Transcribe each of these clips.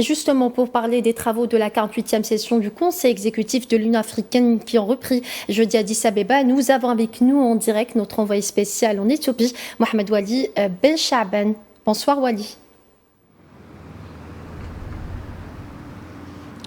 Justement, pour parler des travaux de la 48e session du Conseil exécutif de l'Union africaine qui ont repris jeudi à Addis Abeba, nous avons avec nous en direct notre envoyé spécial en Éthiopie, Mohamed Wali Ben Chaban. Bonsoir Wali.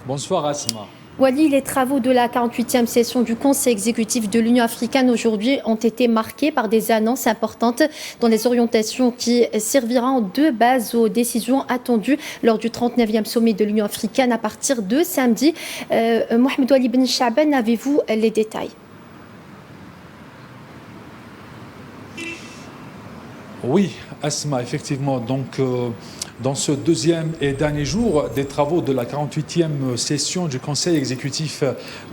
Bonsoir Asma. Wali, les travaux de la 48e session du Conseil exécutif de l'Union africaine aujourd'hui ont été marqués par des annonces importantes dans les orientations qui serviront de base aux décisions attendues lors du 39e sommet de l'Union africaine à partir de samedi. Mohamed Wali Ben Chaban, avez-vous les détails? Oui, Asma, effectivement. Donc, dans ce deuxième et dernier jour des travaux de la 48e session du Conseil exécutif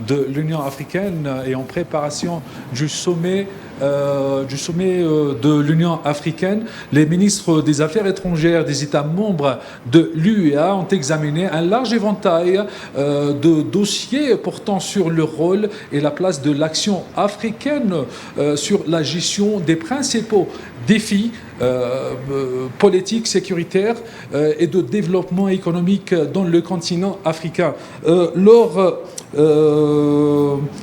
de l'Union africaine et en préparation du sommet de l'Union africaine, les ministres des Affaires étrangères des États membres de l'UEA ont examiné un large éventail de dossiers portant sur le rôle et la place de l'action africaine sur la gestion des principaux défis politiques, sécuritaires et de développement économique dans le continent africain.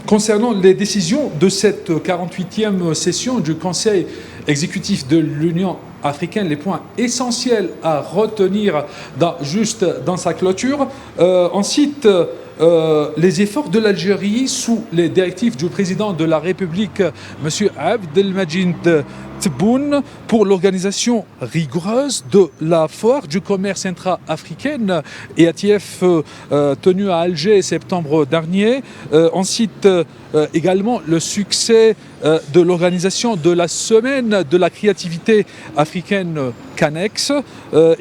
Concernant les décisions de cette 48e session du Conseil exécutif de l'Union africaine, les points essentiels à retenir dans sa clôture, on cite les efforts de l'Algérie sous les directives du président de la République, M. Abdelmadjid Tebboune, pour l'organisation rigoureuse de la foire du commerce intra-africaine EATF tenue à Alger septembre dernier. On cite également le succès de l'organisation de la semaine de la créativité africaine CANEX.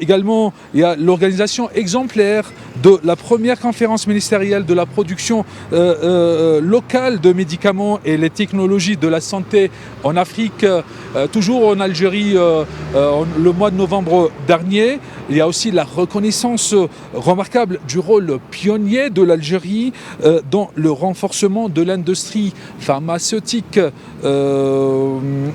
Également, il y a l'organisation exemplaire de la première conférence ministérielle de la production locale de médicaments et les technologies de la santé en Afrique, toujours en Algérie, le mois de novembre dernier. Il y a aussi la reconnaissance remarquable du rôle pionnier de l'Algérie dans le renforcement de l'industrie pharmaceutique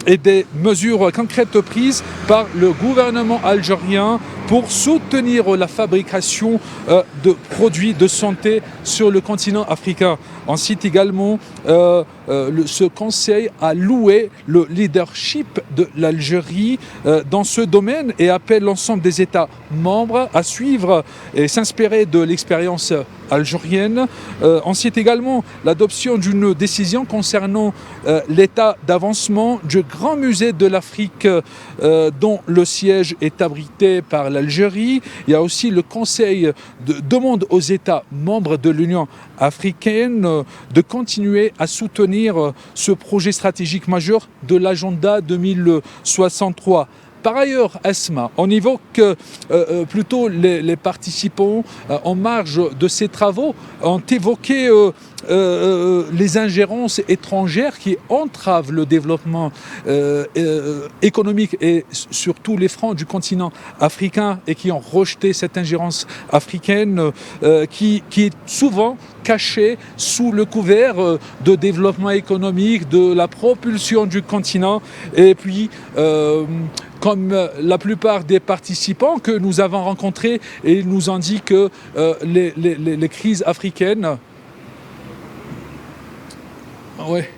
et des mesures concrètes prises par le gouvernement algérien pour soutenir la fabrication de produits de santé sur le continent africain. On cite également ce conseil a loué le leadership de l'Algérie dans ce domaine et appelle l'ensemble des États membres à suivre et s'inspirer de l'expérience algérienne. On cite également l'adoption d'une décision concernant l'état d'avancement du Grand Musée de l'Afrique dont le siège est abrité par l'Algérie. Il y a aussi le Conseil demande aux États membres de l'Union africaine de continuer à soutenir ce projet stratégique majeur de l'agenda 2063. Par ailleurs, Asma, on évoque plutôt les participants en marge de ces travaux ont évoqué les ingérences étrangères qui entravent le développement économique et sur tous les fronts du continent africain et qui ont rejeté cette ingérence africaine qui est souvent cachée sous le couvert de développement économique, de la propulsion du continent. Et puis, comme la plupart des participants que nous avons rencontrés, et ils nous ont dit que les crises africaines... Ouais.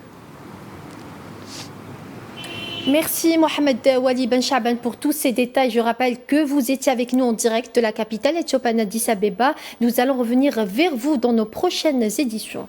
Merci Mohamed Wali Ben Chaban pour tous ces détails. Je rappelle que vous étiez avec nous en direct de la capitale éthiopienne Addis Abeba. Nous allons revenir vers vous dans nos prochaines éditions.